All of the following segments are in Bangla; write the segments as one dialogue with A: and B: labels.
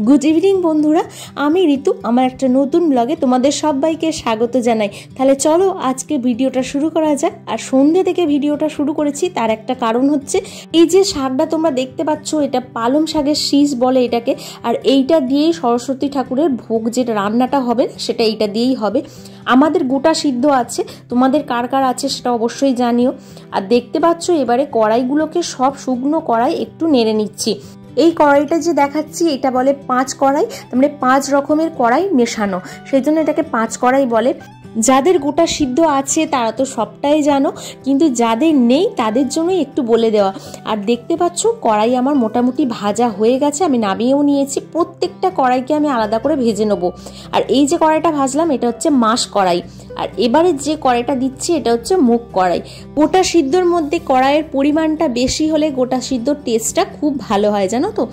A: গুড ইভিনিং বন্ধুরা, আমি ঋতু। আমার একটা নতুন ব্লগে তোমাদের সবাইকে স্বাগত জানাই। তাহলে চলো আজকে ভিডিওটা শুরু করা যাক। আর সন্ধ্যে থেকে ভিডিওটা শুরু করেছি, তার একটা কারণ হচ্ছে এই যে শাকটা তোমরা দেখতে পাচ্ছ, এটা পালং শাকের শীষ বলে এটাকে। আর এইটা দিয়েই সরস্বতী ঠাকুরের ভোগ যেটা রান্নাটা হবে সেটা এইটা দিয়েই হবে। আমাদের গোটা সিদ্ধ আছে, তোমাদের কার কার আছে সেটা অবশ্যই জানিও। আর দেখতে পাচ্ছ এবারে কড়াইগুলোকে সব শুকনো কড়াই একটু নেড়ে নিচ্ছি। এই কড়াইটা যে দেখাচ্ছি এটা বলে 5 কড়াই, মানে 5 রকমের কড়াই মেশানো, সেই জন্য এটাকে 5 কড়াই বলে। যাদের গোটা সিদ্ধ আছে তারা তো সবটাই জানো, কিন্তু যাদের নেই তাদের জন্যই একটু বলে দেওয়া। আর দেখতে পাচ্ছ কড়াই আমার মোটামুটি ভাজা হয়ে গেছে, আমি নামিয়েও নিয়েছি। প্রত্যেকটা কড়াইকে আমি আলাদা করে ভেজে নেব। আর এই যে কড়াইটা ভাজলাম এটা হচ্ছে মাস কড়াই। আর এবারে যে কড়াইটা দিচ্ছি এটা হচ্ছে মুগ কড়াই। গোটা সিদ্ধর মধ্যে কড়াইয়ের পরিমাণটা বেশি হলে গোটা সিদ্ধর টেস্টটা খুব ভালো হয়, জানো তো।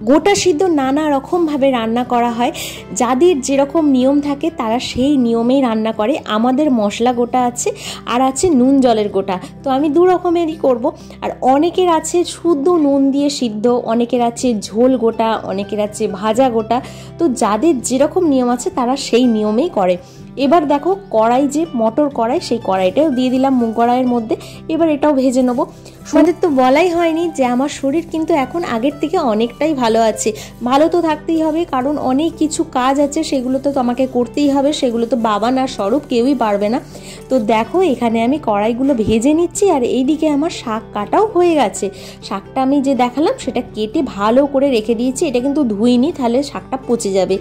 A: গোটা সিদ্ধ নানা রকমভাবে রান্না করা হয়, যাদের যেরকম নিয়ম থাকে তারা সেই নিয়মেই রান্না করে। আমাদের মশলা গোটা আছে আর আছে নুন জলের গোটা, তো আমি দু রকমেরই করব। আর অনেকের আছে শুদ্ধ নুন দিয়ে সিদ্ধ, অনেকের আছে ঝোল গোটা, অনেকের আছে ভাজা গোটা। তো যাদের যেরকম নিয়ম আছে তারা সেই নিয়মেই করে। এবার দেখো কড়াই যে মটর কড়াই, সেই কড়াইটাও দিয়ে দিলাম মুগ কড়াইয়ের মধ্যে। এবার এটাও ভেজে নেবো। তোমাদের তো বলাই হয়নি যে আমার শরীর কিন্তু এখন আগের থেকে অনেকটাই ভালো আছে। ভালো তো থাকতেই হবে, কারণ অনেক কিছু কাজ আছে, সেগুলো তো আমাকে করতেই হবে। সেগুলো তো বাবা না স্বরূপ কেউই পারবে না। তো দেখো এখানে আমি কড়াইগুলো ভেজে নিচ্ছি। আর এইদিকে আমার শাক কাটাও হয়ে গেছে। শাকটা আমি যে দেখালাম সেটা কেটে ভালো করে রেখে দিয়েছি। এটা কিন্তু ধুইনি, তাহলে শাকটা পচে যাবে।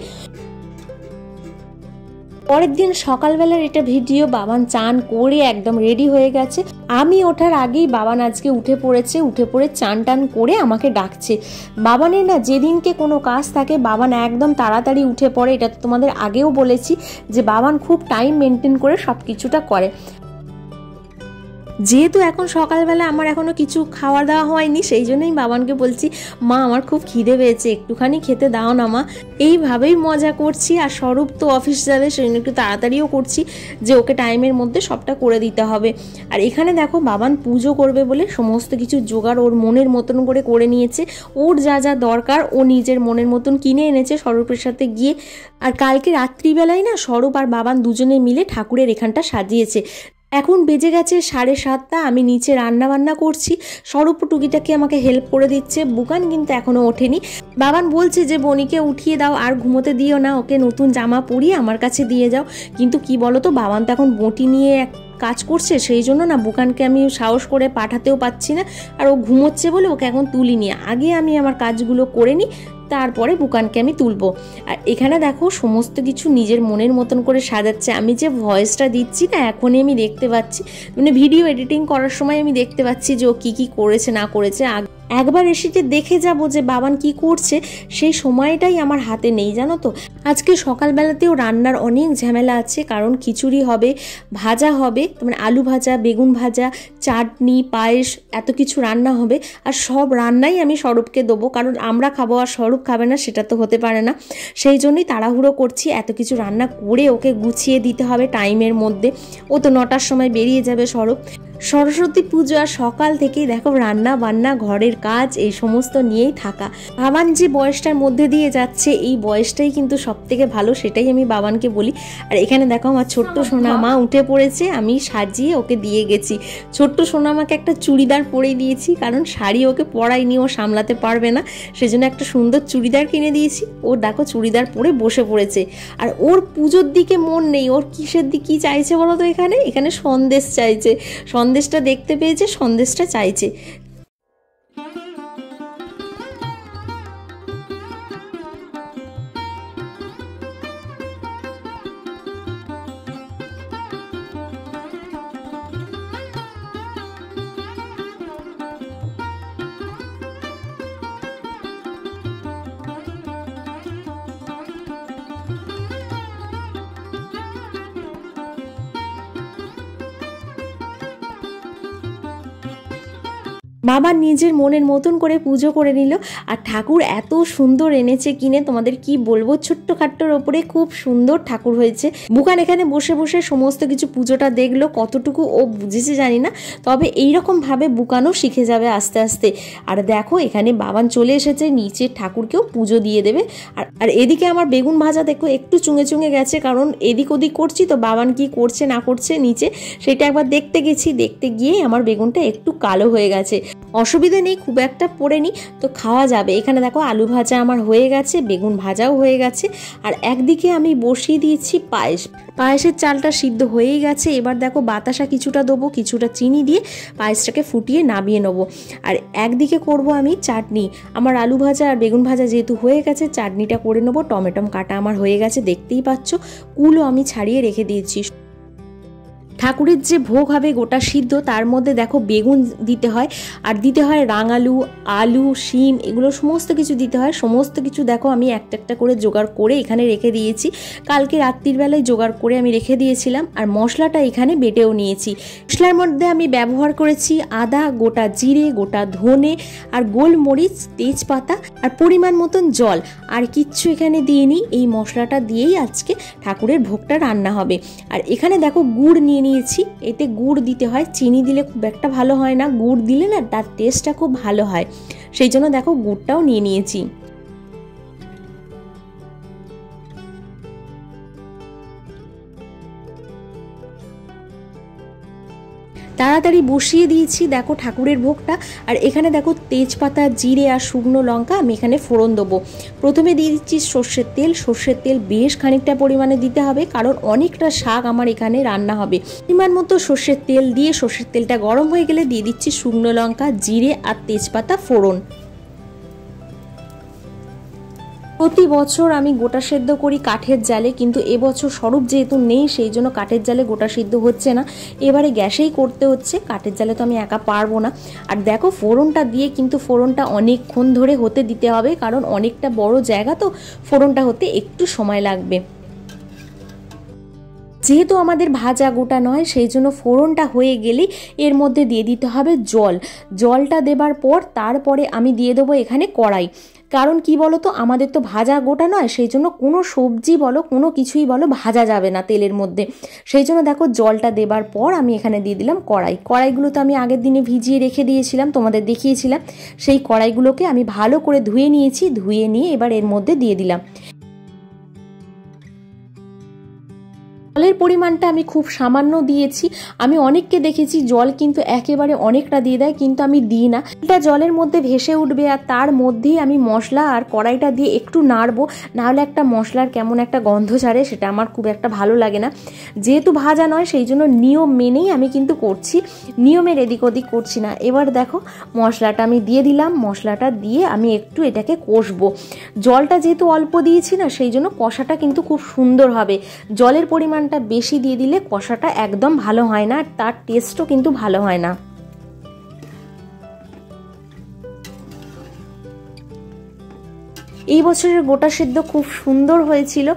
A: পরের দিন সকালবেলার এটা ভিডিও। বাবান চান করে একদম রেডি হয়ে গেছে। আমি ওঠার আগেই বাবান আজকে উঠে পড়েছে। উঠে পড়ে চান টান করে আমাকে ডাকছে। বাবানের না যেদিনকে কোনো কাজ থাকে বাবান একদম তাড়াতাড়ি উঠে পড়ে। এটা তো তোমাদের আগেও বলেছি যে বাবান খুব টাইম মেনটেন করে সব কিছুটা করে। যেহেতু এখন সকালবেলা আমার এখনো কিছু খাওয়া দাওয়া হয়নি, সেই জন্যই বাবানকে বলছি মা আমার খুব খিদে পেয়েছে, একটুখানি খেতে দাও না মা। এইভাবেই মজা করছি। আর স্বরূপ তো অফিস যাবে, সেই জন্য একটু তাড়াতাড়িও করছি যে ওকে টাইমের মধ্যে সবটা করে দিতে হবে। আর এখানে দেখো বাবান পুজো করবে বলে সমস্ত কিছু জোগাড় ওর মনের মতন করে নিয়েছে। ওর যা যা দরকার ও নিজের মনের মতন কিনে এনেছে স্বরূপের সাথে গিয়ে। আর কালকে রাত্রিবেলায় না স্বরূপ আর বাবান দুজনে মিলে ঠাকুরের এখানটা সাজিয়েছে। এখন বেজে গেছে 7:30। আমি নিচে রান্না বান্না করছি। স্বরূপ টুকিটাকে আমাকে হেল্প করে দিচ্ছে। বুকান কিন্তু এখনো ওঠেনি। বাবান বলছে যে বনিকে উঠিয়ে দাও, আর ঘুমোতে দিও না, ওকে নতুন জামা পরিয়ে আমার কাছে দিয়ে যাও। কিন্তু কি বলো তো, বাবান তো এখন বটি নিয়ে কাজ করছে, সেই জন্য না বুকানকে আমি সাহস করে পাঠাতেও পাচ্ছি না। আর ও ঘুমোচ্ছে বলে ওকে এখন তুলিনি। আগে আমি আমার কাজগুলো করে নিই, তারপরে বুকানকে আমি তুলবো। আর এখানে দেখো সমস্ত কিছু নিজের মনের মতন করে সাজাচ্ছে। আমি যে ভয়েসটা দিচ্ছি না এখনই আমি দেখতে পাচ্ছি, মানে ভিডিও এডিটিং করার সময় আমি দেখতে পাচ্ছি যে ও কী কী করেছে না করেছে। একবার এসে যে দেখে যাবো যে বাবান কি করছে, সেই সময়টাই আমার হাতে নেই, জানো তো। আজকে সকালবেলাতেও রান্নার অনেক ঝামেলা আছে, কারণ খিচুড়ি হবে, ভাজা হবে, মানে আলু ভাজা, বেগুন ভাজা, চাটনি, পায়েস, এত কিছু রান্না হবে। আর সব রান্নাই আমি স্বরূপকে দেবো, কারণ আমরা খাবো আর স্বরূপ খাবে না, সেটা তো হতে পারে না। সেই জন্যই তাড়াহুড়ো করছি, এত কিছু রান্না করে ওকে গুছিয়ে দিতে হবে টাইমের মধ্যে। ও তো 9টার সময় বেরিয়ে যাবে স্বরূপ। সরস্বতী পুজো আর সকাল থেকেই দেখো রান্না বান্না, ঘরের কাজ, এই সমস্ত নিয়েই থাকা। বাবান যে বয়সটার মধ্যে দিয়ে যাচ্ছে এই বয়সটাই কিন্তু সব থেকে ভালো, সেটাই আমি বাবানকে বলি। আর এখানে দেখো আমার ছোট্ট সোনা মা উঠে পড়েছে। আমি সাজিয়ে ওকে দিয়ে গেছি। ছোট্ট সোনা মাকে একটা চুড়িদার পরিয়ে দিয়েছি, কারণ শাড়ি ওকে পরাইনি, ও সামলাতে পারবে না, সেজন্য একটা সুন্দর চুড়িদার কিনে দিয়েছি। ও দেখো চুড়িদার পরে বসে পড়েছে। আর ওর পুজোর দিকে মন নেই, ওর কিসের দিকে কি চাইছে বলো তো। এখানে সন্দেশ চাইছে, সন্দেশটা দেখতে পেয়েছে, সন্দেশটা চাইছে। বাবা নিজের মনের মতন করে পুজো করে নিল। আর ঠাকুর এত সুন্দর এনেছে কিনে, তোমাদের কি বলবো, ছোট্টখাট্টোর ওপরে খুব সুন্দর ঠাকুর হয়েছে। বুকান এখানে বসে বসে সমস্ত কিছু পুজোটা দেখলো, কতটুকু ও বুঝেছে জানি না, তবে এইরকমভাবে বুকানও শিখে যাবে আস্তে আস্তে। আর দেখো এখানে বাবান চলে এসেছে, নিচে ঠাকুরকেও পুজো দিয়ে দেবে। আর এদিকে আমার বেগুন ভাজা দেখো একটু চুঙে চুঙে গেছে, কারণ এদিক ওদিক করছি তো, বাবান কি করছে না করছে নিচে সেটা একবার দেখতে গেছি, দেখতে গিয়ে আমার বেগুনটা একটু কালো হয়ে গেছে। অসুবিধে নেই, খুব একটা পড়েনি, তো খাওয়া যাবে। এখানে দেখো আলু ভাজা আমার হয়ে গেছে, বেগুন ভাজাও হয়ে গেছে। আর একদিকে আমি বসিয়ে দিয়েছি পায়েস, পায়েসের চালটা সিদ্ধ হয়েই গেছে। এবার দেখো বাতাসা কিছুটা দেবো, কিছুটা চিনি দিয়ে পায়েসটাকে ফুটিয়ে নামিয়ে নেবো। আর একদিকে করব আমি চাটনি। আমার আলু ভাজা আর বেগুন ভাজা যেহেতু হয়ে গেছে, চাটনিটা করে নেবো। টমেটো কাটা আমার হয়ে গেছে, দেখতেই পাচ্ছ। কুলও আমি ছাড়িয়ে রেখে দিয়েছি। ঠাকুরের যে ভোগ হবে গোটা সিদ্ধ, তার মধ্যে দেখো বেগুন দিতে হয়, আর দিতে হয় রাঙালু, আলু, শিম, এগুলো সমস্ত কিছু দিতে হয়। সমস্ত কিছু দেখো আমি একটা একটা করে জোগাড় করে এখানে রেখে দিয়েছি। কালকে রাত্রির বেলায় জোগাড় করে আমি রেখে দিয়েছিলাম। আর মশলাটা এখানে বেটেও নিয়েছি। মশলার মধ্যে আমি ব্যবহার করেছি আদা, গোটা জিরে, গোটা ধনে, আর গোলমরিচ, তেজপাতা, আর পরিমাণ মতন জল। আর কিচ্ছু এখানে দিইনি, এই মশলাটা দিয়েই আজকে ঠাকুরের ভোগটা রান্না হবে। আর এখানে দেখো গুড় নিয়ে নিয়েছি, এতে গুড় দিতে হয়, চিনি দিলে খুব একটা ভালো হয় না, গুড় দিলে না তার টেস্টটা খুব ভালো হয়, সেই জন্য দেখো গুড়টাও নিয়ে নিয়েছি। তাড়াতাড়ি বসিয়ে দিয়েছি দেখো ঠাকুরের ভোগটা। আর এখানে দেখো তেজপাতা, জিরে আর শুকনো লঙ্কা আমি এখানে ফোড়ন দেবো। প্রথমে দিয়ে দিচ্ছি সর্ষের তেল। সর্ষের তেল বেশ খানিকটা পরিমাণে দিতে হবে, কারণ অনেকটা শাক আমার এখানে রান্না হবে। পরিমাণ মতো সর্ষের তেল দিয়ে সর্ষের তেলটা গরম হয়ে গেলে দিয়ে দিচ্ছি শুকনো লঙ্কা, জিরে আর তেজপাতা ফোড়ন। প্রতি বছর আমি গোটা সেদ্ধ করি কাঠের জালে, কিন্তু এবছর স্বরূপ যেহেতু নেই, সেই জন্য কাঠের জালে গোটা সিদ্ধ হচ্ছে না, এবারে গ্যাসেই করতে হচ্ছে। কাঠের জালে তো আমি একা পারবো না। আর দেখো ফোড়নটা দিয়ে কিন্তু ফোড়নটা অনেকক্ষণ ধরে হতে দিতে হবে, কারণ অনেকটা বড় জায়গা তো, ফোড়নটা হতে একটু সময় লাগবে। যেহেতু আমাদের ভাজা গোটা নয়, সেই জন্য ফোড়নটা হয়ে গেলেই এর মধ্যে দিয়ে দিতে হবে জল। জলটা দেবার পর তারপরে আমি দিয়ে দেবো এখানে কড়াই। কারণ কি বলো তো, আমাদের তো ভাজা গোটা নয়, সেই জন্য কোনো সবজি বলো, কোনো কিছুই বলো ভাজা যাবে না তেলের মধ্যে। সেই জন্য দেখো জলটা দেবার পর আমি এখানে দিয়ে দিলাম কড়াই। কড়াইগুলো তো আমি আগের দিনে ভিজিয়ে রেখে দিয়েছিলাম, তোমাদের দেখিয়েছিলাম। সেই কড়াইগুলোকে আমি ভালো করে ধুয়ে নিয়েছি, ধুয়ে নিয়ে এবার এর মধ্যে দিয়ে দিলাম। জলের পরিমাণটা আমি খুব সামান্য দিয়েছি। আমি অনেককে দেখেছি জল কিন্তু একেবারে অনেকটা দিয়ে দেয়, কিন্তু আমি দিই না। এটা জলের মধ্যে ভেসে উঠবে, আর তার মধ্যেই আমি মশলা আর কড়াইটা দিয়ে একটু নাড়বো, নাহলে একটা মশলার কেমন একটা গন্ধ ছাড়ে, সেটা আমার খুব একটা ভালো লাগে না। যেহেতু ভাজা নয়, সেই জন্য নিয়ম মেনেই আমি কিন্তু করছি, নিয়মের এদিক ওদিক করছি না। এবার দেখো মশলাটা আমি দিয়ে দিলাম। মশলাটা দিয়ে আমি একটু এটাকে কষবো। জলটা যেহেতু অল্প দিয়েছি না, সেই জন্য কষাটা কিন্তু খুব সুন্দর হবে। জলের পরিমাণটা বেশি দিয়ে দিলে কষাটা একদম ভালো হয় না, আর তার টেস্টও কিন্তু ভালো হয় না। এই বছরের গোটা সিদ্ধ খুব সুন্দর হয়েছিল।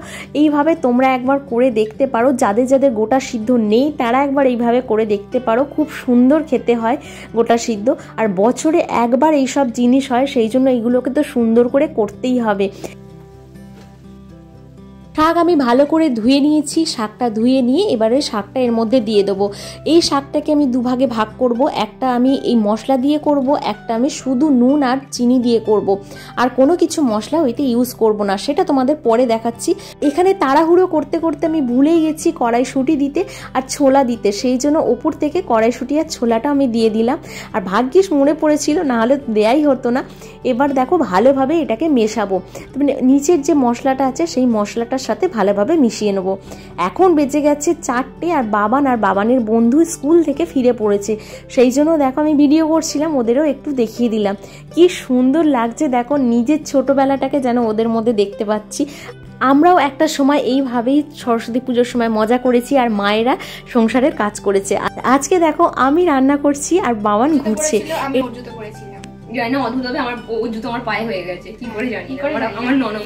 A: এইভাবে তোমরা একবার করে দেখতে পারো, যাদের যাদের গোটা সিদ্ধ নেই তারা একবার এইভাবে করে দেখতে পারো, খুব সুন্দর খেতে হয় গোটা সিদ্ধ। আর বছরে একবার এইসব জিনিস হয়, সেই জন্য এইগুলোকে তো সুন্দর করে করতেই হবে। শাক আমি ভালো করে ধুয়ে নিয়েছি, শাকটা ধুয়ে নিয়ে এবারে শাকটা এর মধ্যে দিয়ে দেবো। এই শাকটাকে আমি দুভাগে ভাগ করব, একটা আমি এই মশলা দিয়ে করব, একটা আমি শুধু নুন আর চিনি দিয়ে করব। আর কোনো কিছু মশলা ওইতে ইউজ করব না, সেটা তোমাদের পরে দেখাচ্ছি। এখানে তাড়াহুড়ো করতে করতে আমি ভুলেই গেছি কড়াইশুঁটি দিতে আর ছোলা দিতে, সেই জন্য ওপর থেকে কড়াইশুঁটি আর ছোলাটা আমি দিয়ে দিলাম। আর ভাগ্যিস মনে পড়েছিল, নাহলে দেয়াই হতো না। এবার দেখো ভালোভাবে এটাকে মেশাবো, মানে নিচের যে মশলাটা আছে সেই মশলাটার সাথে ভালোভাবে মিশিয়ে নেবো। এখন বেজে গেছে 4টে, আর বাবানের বন্ধু স্কুল থেকে ফিরে পড়েছে, সেই জন্য দেখো আমি ভিডিও করছিলাম, ওদেরও একটু দেখিয়ে দিলাম। কি সুন্দর লাগছে দেখো, নিজের ছোটবেলাটাকে যেন ওদের মধ্যে দেখতে পাচ্ছি। আমরাও একটা সময় এইভাবেই সরস্বতী পুজোর সময় মজা করেছি, আর মায়েরা সংসারের কাজ করেছে। আজকে দেখো আমি রান্না করছি আর বাবান ঘুরছে।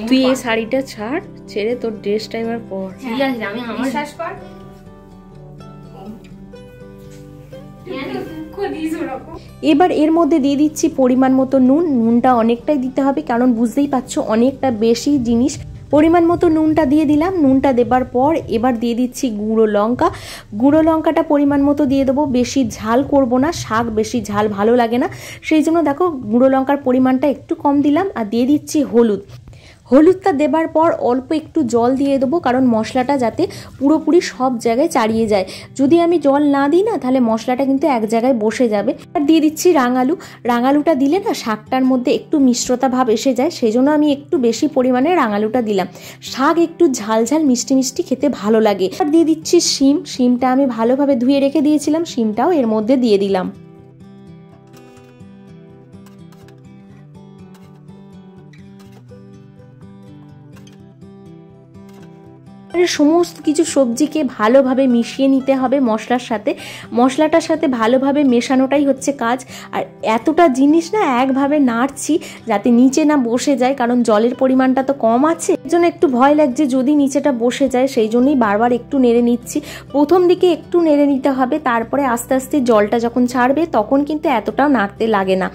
A: তুই এই শাড়িটা ছাড়, ছেড়ে তোর ড্রেসটা এবার পর। ঠিক আছে, আমি আমার এবার এর মধ্যে দিয়ে দিচ্ছি পরিমাণ মতো নুন। নুনটা অনেকটাই দিতে হবে, কারণ বুঝতেই পারছো অনেকটা বেশি জিনিস। পরিমাণ মতো নুনটা দিয়ে দিলাম। নুনটা দেবার পর এবার দিয়ে দিচ্ছি গুঁড়ো লঙ্কা। গুঁড়ো লঙ্কাটা পরিমাণ মতো দিয়ে দেবো, বেশি ঝাল করব না, শাক বেশি ঝাল ভালো লাগে না, সেই জন্য দেখো গুঁড়ো লঙ্কার পরিমাণটা একটু কম দিলাম। আর দিয়ে দিচ্ছি হলুদ। হলুদটা দেবার পর অল্প একটু জল দিয়ে দেবো, কারণ মশলাটা যাতে পুরোপুরি সব জায়গায় চাড়িয়ে যায়। যদি আমি জল না দিই না, তাহলে মশলাটা কিন্তু এক জায়গায় বসে যাবে। আর দিয়ে দিচ্ছি রাঙালু। রাঙালুটা দিলে না শাকটার মধ্যে একটু মিশ্রতা ভাব এসে যায়, সেই জন্য আমি একটু বেশি পরিমাণে রাঙালুটা দিলাম। শাক একটু ঝাল ঝাল মিষ্টি মিষ্টি খেতে ভালো লাগে। আর দিয়ে দিচ্ছি শিম। শিমটা আমি ভালোভাবে ধুয়ে রেখে দিয়েছিলাম, শিমটাও এর মধ্যে দিয়ে দিলাম। সমস্ত কিছু সবজিকে ভালোভাবে মিশিয়ে নিতে হবে মশলার সাথে। মশলাটার সাথে ভালোভাবে মেশানোটাই হচ্ছে কাজ। আর এতটা জিনিস না একভাবে নাড়ছি যাতে নিচে না বসে যায়, কারণ জলের পরিমাণটা তো কম আছে, এর জন্য একটু ভয় লাগছে যদি নিচেটা বসে যায়, সেই জন্যই বারবার একটু নেড়ে নিচ্ছি। প্রথম দিকে একটু নেড়ে নিতে হবে, তারপরে আস্তে আস্তে জলটা যখন ছাড়বে তখন কিন্তু এতটাও নাড়তে লাগে না।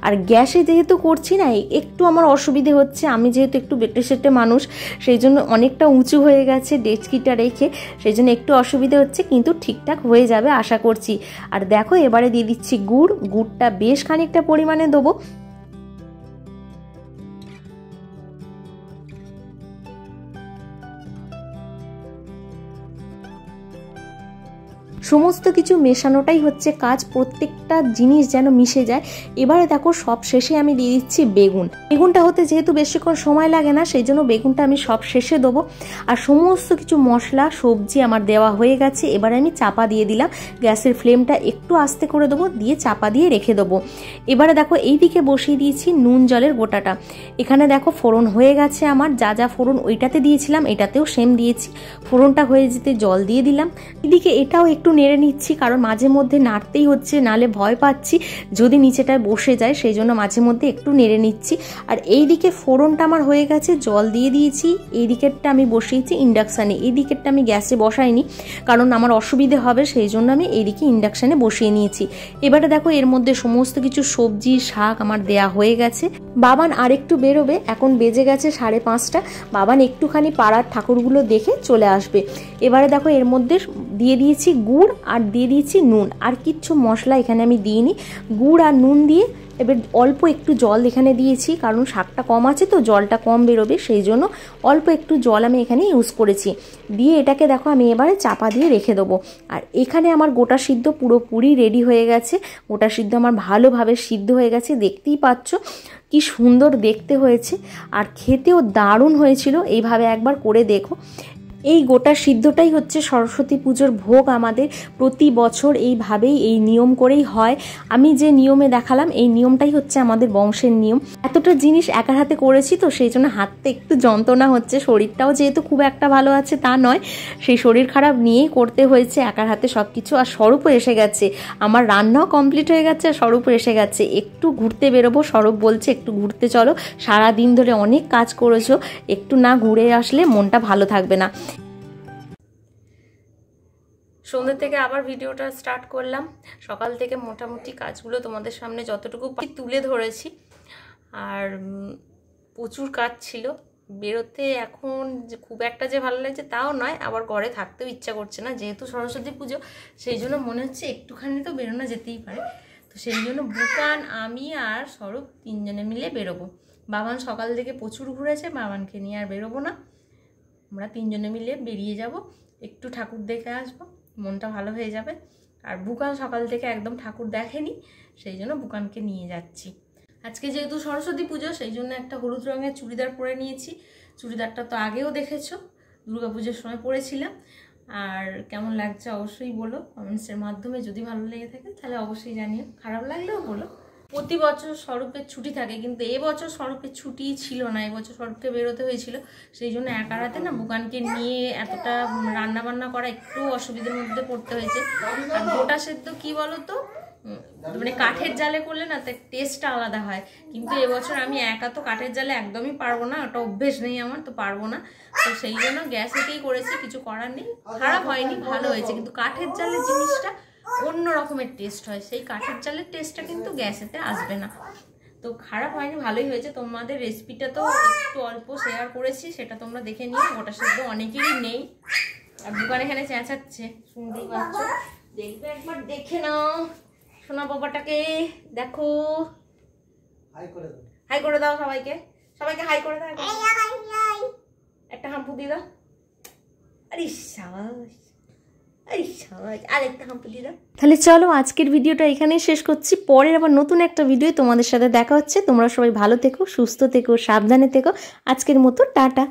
A: আর গ্যাসে যেহেতু করছি না, একটু আমার অসুবিধে হচ্ছে। আমি যেহেতু একটু বেটে সেটে মানুষ, সেই জন্য অনেকটা উঁচু হয়ে গেছে ডেচকিটা রেখে, সেই জন্য একটু অসুবিধা হচ্ছে, কিন্তু ঠিকঠাক হয়ে যাবে আশা করছি। আর দেখো এবারে দিয়ে দিচ্ছি গুড়। গুড়টা বেশ খানিকটা পরিমাণে দেবো। সমস্ত কিছু মেশানোটাই হচ্ছে কাজ, প্রত্যেকটা জিনিস যেন মিশে যায়। এবারে দেখো সব শেষে আমি দিয়ে দিচ্ছি বেগুন। বেগুনটা হতে যেহেতু বেশিক্ষণ সময় লাগে না, সেই জন্য বেগুনটা আমি সব শেষে দেবো। আর সমস্ত কিছু মশলা সবজি আমার দেওয়া হয়ে গেছে। এবারে আমি চাপা দিয়ে দিলাম। গ্যাসের ফ্লেমটা একটু আস্তে করে দেবো, দিয়ে চাপা দিয়ে রেখে দেবো। এবারে দেখো এইদিকে বসিয়ে দিয়েছি নুন জলের গোটাটা। এখানে দেখো ফোড়ন হয়ে গেছে আমার, যা যা ফোড়ন ওইটাতে দিয়েছিলাম এটাতেও সেম দিয়েছি। ফোড়নটা হয়ে যেতে জল দিয়ে দিলাম। এদিকে এটাও একটু নেড়ে নিচ্ছি, কারণ মাঝে মধ্যে নাড়তেই হচ্ছে, নালে ভয় পাচ্ছি যদি নিচেটায় বসে যায়, সেই জন্য মাঝে মধ্যে একটু নেড়ে নিচ্ছি। আর এইদিকে ফোড়নটা আমার হয়ে গেছে, জল দিয়ে দিয়েছি। এই দিকেরটা আমি বসিয়েছি ইন্ডাকশানে, এই দিকেরটা আমি গ্যাসে বসাইনি, কারণ আমার অসুবিধে হবে, সেই জন্য আমি এইদিকে ইন্ডাকশানে বসিয়ে নিয়েছি। এবারে দেখো এর মধ্যে সমস্ত কিছু সবজি শাক আমার দেয়া হয়ে গেছে। বাবান আর একটু বেরোবে, এখন বেজে গেছে 5:30। বাবান একটুখানি পাড়ার ঠাকুরগুলো দেখে চলে আসবে। এবারে দেখো এর মধ্যে দিয়ে দিয়েছি গুড় আর দিয়ে দিয়েছি নুন, আর কিচ্ছু মশলা এখানে আমি দিইনি। গুড় আর নুন দিয়ে এবার অল্প একটু জল এখানে দিয়েছি, কারণ শাকটা কম আছে তো জলটা কম বেরোবে, সেই জন্য অল্প একটু জল আমি এখানে ইউজ করেছি। দিয়ে এটাকে দেখো আমি এবারে চাপা দিয়ে রেখে দেবো। আর এখানে আমার গোটা সিদ্ধ পুরোপুরি রেডি হয়ে গেছে। গোটা সিদ্ধ আমার ভালোভাবে সিদ্ধ হয়ে গেছে, দেখতেই পাচ্ছ কি সুন্দর দেখতে হয়েছে, আর খেতেও দারুণ হয়েছিল। এইভাবে একবার করে দেখো। এই গোটা সিদ্ধটাই হচ্ছে সরস্বতী পুজোর ভোগ আমাদের। প্রতি বছর এইভাবেই এই নিয়ম করেই হয়। আমি যে নিয়মে দেখালাম এই নিয়মটাই হচ্ছে আমাদের বংশের নিয়ম। এতটা জিনিস একার হাতে করেছি তো সেই জন্য হাতে একটু যন্ত্রণা হচ্ছে। শরীরটাও যেহেতু খুব একটা ভালো আছে তা নয়, সেই শরীর খারাপ নিয়েই করতে হয়েছে একার হাতে সব কিছু। আর স্বরূপও এসে গেছে, আমার রান্নাও কমপ্লিট হয়ে গেছে, আর স্বরূপও এসে গেছে। একটু ঘুরতে বেরোবো, স্বরূপ বলছে একটু ঘুরতে চলো, সারাদিন ধরে অনেক কাজ করেছো, একটু না ঘুরে আসলে মনটা ভালো থাকবে না। সন্ধ্যে থেকে আবার ভিডিওটা স্টার্ট করলাম। সকাল থেকে মোটামুটি কাজগুলো তোমাদের সামনে যতটুকু তুলে ধরেছি, আর প্রচুর কাজ ছিল। বেরোতে এখন খুব একটা যে ভালো লাগছে তাও নয়, আবার ঘরে থাকতেও ইচ্ছা করছে না, যেহেতু সরস্বতী পুজো সেই জন্য মনে হচ্ছে একটুখানি তো বেরোনো যেতেই পারে। তো সেই জন্য বুকান আমি আর স্বরূপ 3 জনে মিলে বেরোবো। বাবান সকাল থেকে প্রচুর ঘুরেছে, বাবানকে নিয়ে আর বেরোবো না, আমরা 3 জনে মিলে বেরিয়ে যাব, একটু ঠাকুর দেখে আসবো, মনটা ভালো হয়ে যাবে। আর বুকান সকাল থেকে একদম ঠাকুর দেখেনি, সেই জন্য বুকানকে নিয়ে যাচ্ছি। আজকে যেহেতু সরস্বতী পুজো সেই জন্য একটা হলুদ রঙের চুড়িদার পরে নিয়েছি। চুড়িদারটা তো আগেও দেখেছো, দুর্গাপুজোর সময় পরেছিলাম। আর কেমন লাগছে অবশ্যই বলো কমেন্টসের মাধ্যমে, যদি ভালো লেগে থাকে তাহলে অবশ্যই জানিও, খারাপ লাগলেও বলো। প্রতি বছর স্বরূপের ছুটি থাকে, কিন্তু এবছর স্বরূপের ছুটি ছিল না, এবছর স্বরূপকে বেরোতে হয়েছিল, সেই জন্য একা রাতে না বুকানকে নিয়ে এতটা রান্না বান্না করা একটু অসুবিধার মধ্যে পড়তে হয়েছে। আর গোটা সেদ্ধ কি বলো তো, মানে কাঠের জালে করলে না তার টেস্টটা আলাদা হয়, কিন্তু এবছর আমি একা তো কাঠের জালে একদমই পারবো না, ওটা অভ্যেস নেই আমার, তো পারবো না। তো সেই জন্য গ্যাসেতেই করেছি, কিছু করার নেই। খারাপ হয়নি, ভালো হয়েছে, কিন্তু কাঠের জালে জিনিসটা অন্য রকমের টেস্ট হয়। সেই কাঠের চালের টেস্টটা কিন্তু গ্যাসেতে আসবে না। তো খারাপ হয়নি, ভালোই হয়েছে। তোমাদের রেসিপিটা তো একটু অল্প শেয়ার করেছি, সেটা তোমরা দেখে নিও। গোটা সেদ্ধ অনেকেরই নেই, আর দোকানে এখানে চেঁচাচ্ছে, শুনতেই পাচ্ছ। দেখবে একবার, দেখে নাও সোনা বাবাটাকে। দেখো, হাই করে দাও সবাইকে, সবাইকে হাই করে দাও। একটা হাম্পু দিয়ে দাও। আরে সাবাস, তাহলে চলো আজকের ভিডিওটা এখানেই শেষ করছি। পরের আবার নতুন একটা ভিডিও তোমাদের সাথে দেখা হচ্ছে। তোমরা সবাই ভালো থেকো, সুস্থ থেকো, সাবধানে থেকো। আজকের মতো টাটা।